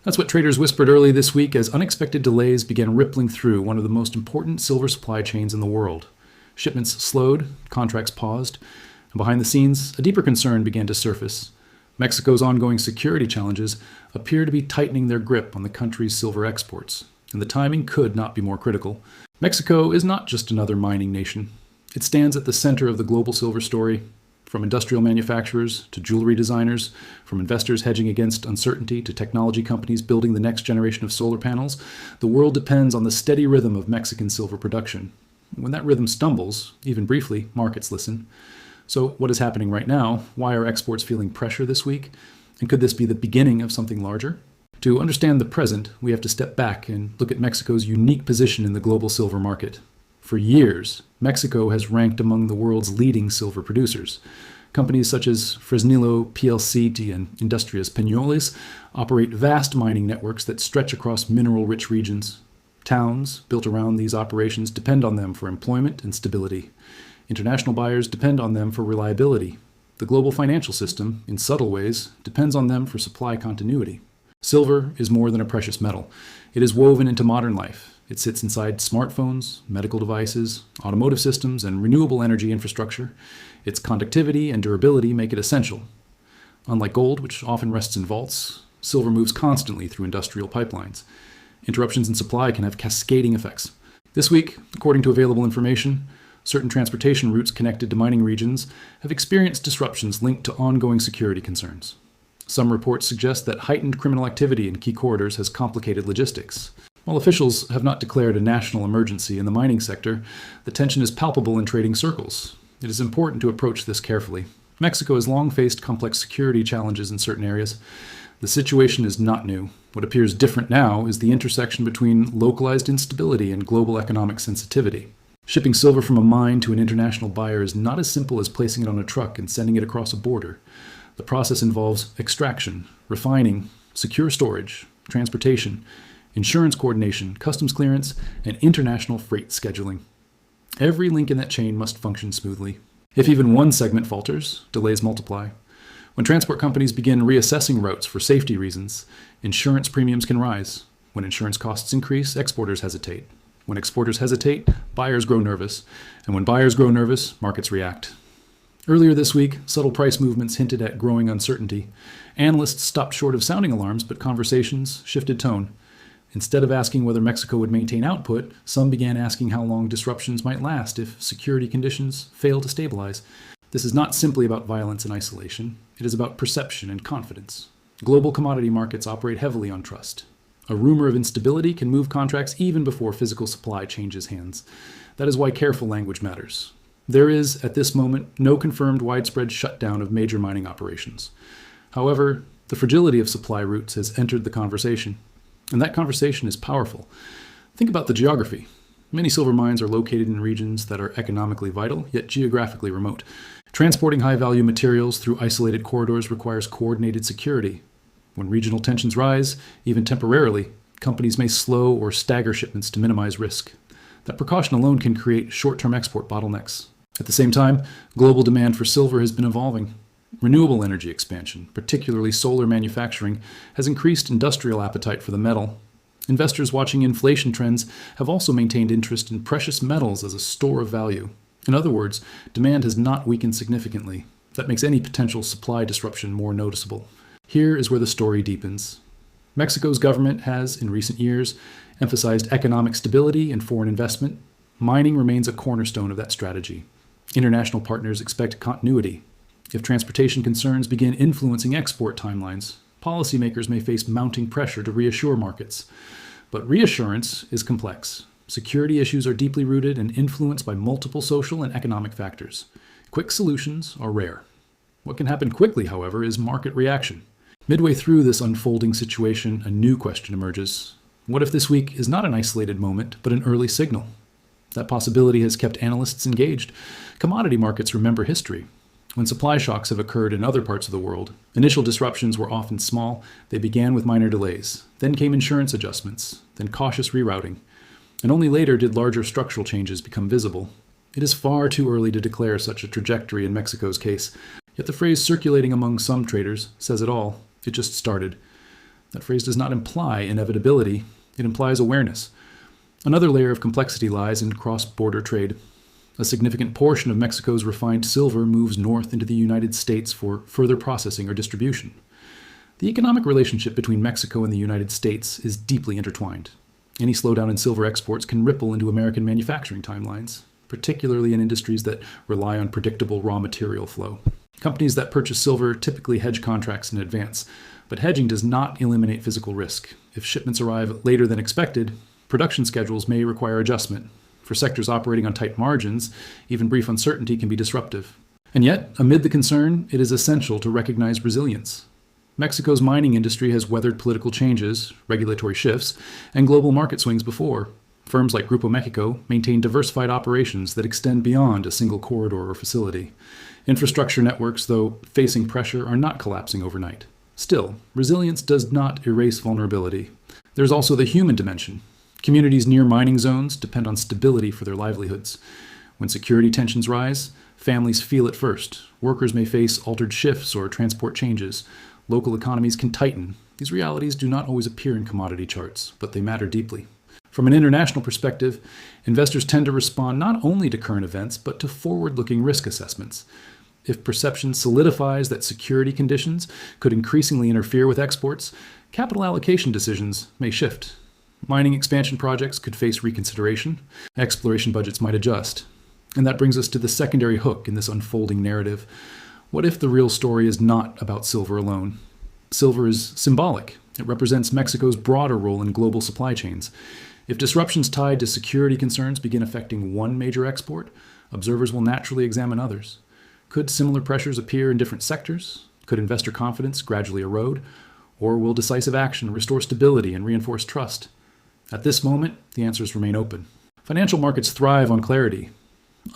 That's what traders whispered early this week as unexpected delays began rippling through one of the most important silver supply chains in the world. Shipments slowed, contracts paused, and behind the scenes, a deeper concern began to surface. Mexico's ongoing security challenges appear to be tightening their grip on the country's silver exports, and the timing could not be more critical. Mexico is not just another mining nation. It stands at the center of the global silver story. From industrial manufacturers to jewelry designers, from investors hedging against uncertainty to technology companies building the next generation of solar panels, the world depends on the steady rhythm of Mexican silver production. When that rhythm stumbles, even briefly, markets listen. So what is happening right now? Why are exports feeling pressure this week? And could this be the beginning of something larger? To understand the present, we have to step back and look at Mexico's unique position in the global silver market. For years, Mexico has ranked among the world's leading silver producers. Companies such as Fresnillo plc and Industrias Peñoles operate vast mining networks that stretch across mineral-rich regions. Towns built around these operations depend on them for employment and stability. International buyers depend on them for reliability. The global financial system, in subtle ways, depends on them for supply continuity. Silver is more than a precious metal. It is woven into modern life. It sits inside smartphones, medical devices, automotive systems, and renewable energy infrastructure. Its conductivity and durability make it essential. Unlike gold, which often rests in vaults, silver moves constantly through industrial pipelines. Interruptions in supply can have cascading effects. This week, according to available information, certain transportation routes connected to mining regions have experienced disruptions linked to ongoing security concerns. Some reports suggest that heightened criminal activity in key corridors has complicated logistics. While officials have not declared a national emergency in the mining sector, the tension is palpable in trading circles. It is important to approach this carefully. Mexico has long faced complex security challenges in certain areas. The situation is not new. What appears different now is the intersection between localized instability and global economic sensitivity. Shipping silver from a mine to an international buyer is not as simple as placing it on a truck and sending it across a border. The process involves extraction, refining, secure storage, transportation, insurance coordination, customs clearance, and international freight scheduling. Every link in that chain must function smoothly. If even one segment falters, delays multiply. When transport companies begin reassessing routes for safety reasons, insurance premiums can rise. When insurance costs increase, exporters hesitate. When exporters hesitate, buyers grow nervous. And when buyers grow nervous, markets react. Earlier this week, subtle price movements hinted at growing uncertainty. Analysts stopped short of sounding alarms, but conversations shifted tone. Instead of asking whether Mexico would maintain output, some began asking how long disruptions might last if security conditions fail to stabilize. This is not simply about violence and isolation. It is about perception and confidence. Global commodity markets operate heavily on trust. A rumor of instability can move contracts even before physical supply changes hands. That is why careful language matters. There is, at this moment, no confirmed widespread shutdown of major mining operations. However, the fragility of supply routes has entered the conversation. And that conversation is powerful. Think about the geography. Many silver mines are located in regions that are economically vital, yet geographically remote. Transporting high-value materials through isolated corridors requires coordinated security. When regional tensions rise, even temporarily, companies may slow or stagger shipments to minimize risk. That precaution alone can create short-term export bottlenecks. At the same time, global demand for silver has been evolving. Renewable energy expansion, particularly solar manufacturing, has increased industrial appetite for the metal. Investors watching inflation trends have also maintained interest in precious metals as a store of value. In other words, demand has not weakened significantly. That makes any potential supply disruption more noticeable. Here is where the story deepens. Mexico's government has, in recent years, emphasized economic stability and foreign investment. Mining remains a cornerstone of that strategy. International partners expect continuity. If transportation concerns begin influencing export timelines, policymakers may face mounting pressure to reassure markets. But reassurance is complex. Security issues are deeply rooted and influenced by multiple social and economic factors. Quick solutions are rare. What can happen quickly, however, is market reaction. Midway through this unfolding situation, a new question emerges. What if this week is not an isolated moment, but an early signal? That possibility has kept analysts engaged. Commodity markets remember history. When supply shocks have occurred in other parts of the world, initial disruptions were often small. They began with minor delays. Then came insurance adjustments, then cautious rerouting. And only later did larger structural changes become visible. It is far too early to declare such a trajectory in Mexico's case. Yet the phrase circulating among some traders says it all. It just started. That phrase does not imply inevitability, it implies awareness. Another layer of complexity lies in cross-border trade. A significant portion of Mexico's refined silver moves north into the United States for further processing or distribution. The economic relationship between Mexico and the United States is deeply intertwined. Any slowdown in silver exports can ripple into American manufacturing timelines, particularly in industries that rely on predictable raw material flow. Companies that purchase silver typically hedge contracts in advance, but hedging does not eliminate physical risk. If shipments arrive later than expected, production schedules may require adjustment. For sectors operating on tight margins, even brief uncertainty can be disruptive. And yet, amid the concern, it is essential to recognize resilience. Mexico's mining industry has weathered political changes, regulatory shifts, and global market swings before. Firms like Grupo Mexico maintain diversified operations that extend beyond a single corridor or facility. Infrastructure networks, though facing pressure, are not collapsing overnight. Still, resilience does not erase vulnerability. There's also the human dimension. Communities near mining zones depend on stability for their livelihoods. When security tensions rise, families feel it first. Workers may face altered shifts or transport changes. Local economies can tighten. These realities do not always appear in commodity charts, but they matter deeply. From an international perspective, investors tend to respond not only to current events, but to forward-looking risk assessments. If perception solidifies that security conditions could increasingly interfere with exports, capital allocation decisions may shift. Mining expansion projects could face reconsideration. Exploration budgets might adjust. And that brings us to the secondary hook in this unfolding narrative. What if the real story is not about silver alone? Silver is symbolic. It represents Mexico's broader role in global supply chains. If disruptions tied to security concerns begin affecting one major export, observers will naturally examine others. Could similar pressures appear in different sectors? Could investor confidence gradually erode? Or will decisive action restore stability and reinforce trust? At this moment, the answers remain open. Financial markets thrive on clarity.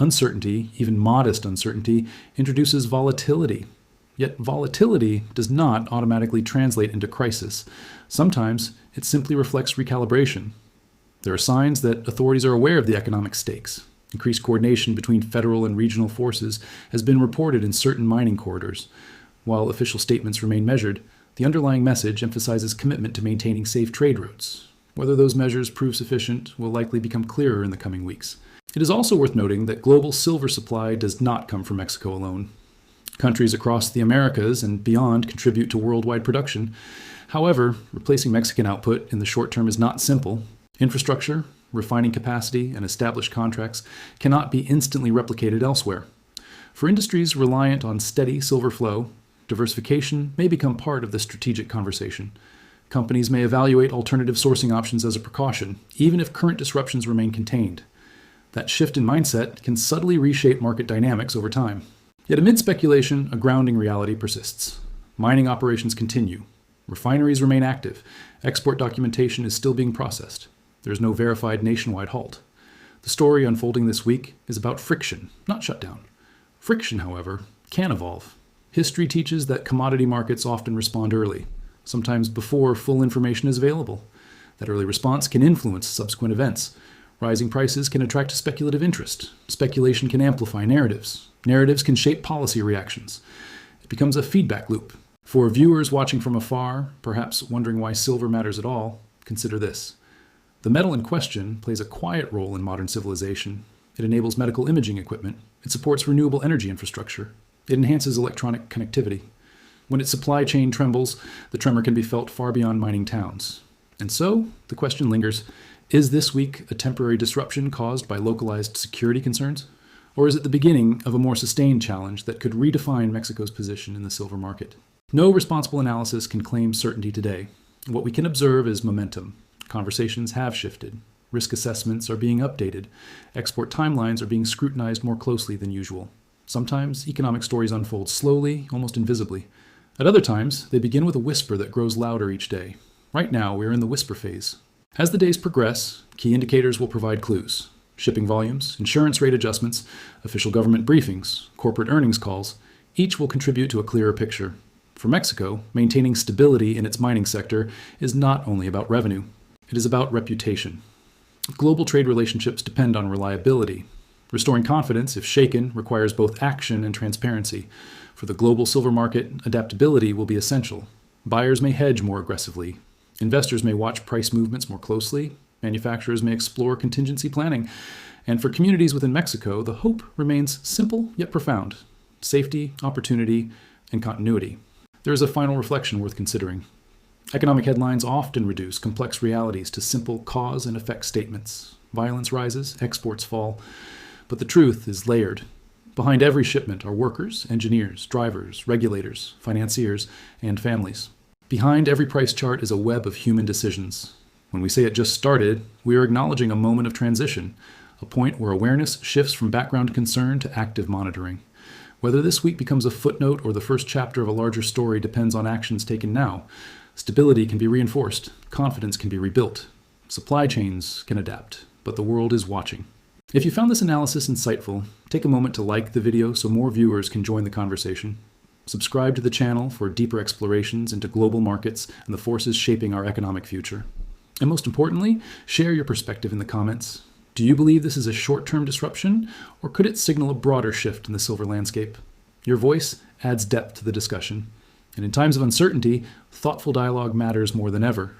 Uncertainty, even modest uncertainty, introduces volatility. Yet volatility does not automatically translate into crisis. Sometimes it simply reflects recalibration. There are signs that authorities are aware of the economic stakes. Increased coordination between federal and regional forces has been reported in certain mining corridors. While official statements remain measured, the underlying message emphasizes commitment to maintaining safe trade routes. Whether those measures prove sufficient will likely become clearer in the coming weeks. It is also worth noting that global silver supply does not come from Mexico alone. Countries across the Americas and beyond contribute to worldwide production. However, replacing Mexican output in the short term is not simple. Infrastructure, refining capacity, and established contracts cannot be instantly replicated elsewhere. For industries reliant on steady silver flow, diversification may become part of the strategic conversation. Companies may evaluate alternative sourcing options as a precaution, even if current disruptions remain contained. That shift in mindset can subtly reshape market dynamics over time. Yet amid speculation, a grounding reality persists. Mining operations continue. Refineries remain active. Export documentation is still being processed. There is no verified nationwide halt. The story unfolding this week is about friction, not shutdown. Friction, however, can evolve. History teaches that commodity markets often respond early, sometimes before full information is available. That early response can influence subsequent events. Rising prices can attract speculative interest. Speculation can amplify narratives. Narratives can shape policy reactions. It becomes a feedback loop. For viewers watching from afar, perhaps wondering why silver matters at all, consider this. The metal in question plays a quiet role in modern civilization. It enables medical imaging equipment. It supports renewable energy infrastructure. It enhances electronic connectivity. When its supply chain trembles, the tremor can be felt far beyond mining towns. And so, the question lingers, is this week a temporary disruption caused by localized security concerns? Or is it the beginning of a more sustained challenge that could redefine Mexico's position in the silver market? No responsible analysis can claim certainty today. What we can observe is momentum. Conversations have shifted. Risk assessments are being updated. Export timelines are being scrutinized more closely than usual. Sometimes economic stories unfold slowly, almost invisibly. At other times, they begin with a whisper that grows louder each day. Right now, we're in the whisper phase. As the days progress, key indicators will provide clues. Shipping volumes, insurance rate adjustments, official government briefings, corporate earnings calls, each will contribute to a clearer picture. For Mexico, maintaining stability in its mining sector is not only about revenue, it is about reputation. Global trade relationships depend on reliability. Restoring confidence, if shaken, requires both action and transparency. For the global silver market, adaptability will be essential. Buyers may hedge more aggressively. Investors may watch price movements more closely. Manufacturers may explore contingency planning. And for communities within Mexico, the hope remains simple yet profound: safety, opportunity, and continuity. There is a final reflection worth considering. Economic headlines often reduce complex realities to simple cause and effect statements. Violence rises, exports fall, but the truth is layered. Behind every shipment are workers, engineers, drivers, regulators, financiers, and families. Behind every price chart is a web of human decisions. When we say it just started, we are acknowledging a moment of transition, a point where awareness shifts from background concern to active monitoring. Whether this week becomes a footnote or the first chapter of a larger story depends on actions taken now. Stability can be reinforced, confidence can be rebuilt, supply chains can adapt, but the world is watching. If you found this analysis insightful, take a moment to like the video so more viewers can join the conversation. Subscribe to the channel for deeper explorations into global markets and the forces shaping our economic future. And most importantly, share your perspective in the comments. Do you believe this is a short-term disruption, or could it signal a broader shift in the silver landscape? Your voice adds depth to the discussion. And in times of uncertainty, thoughtful dialogue matters more than ever.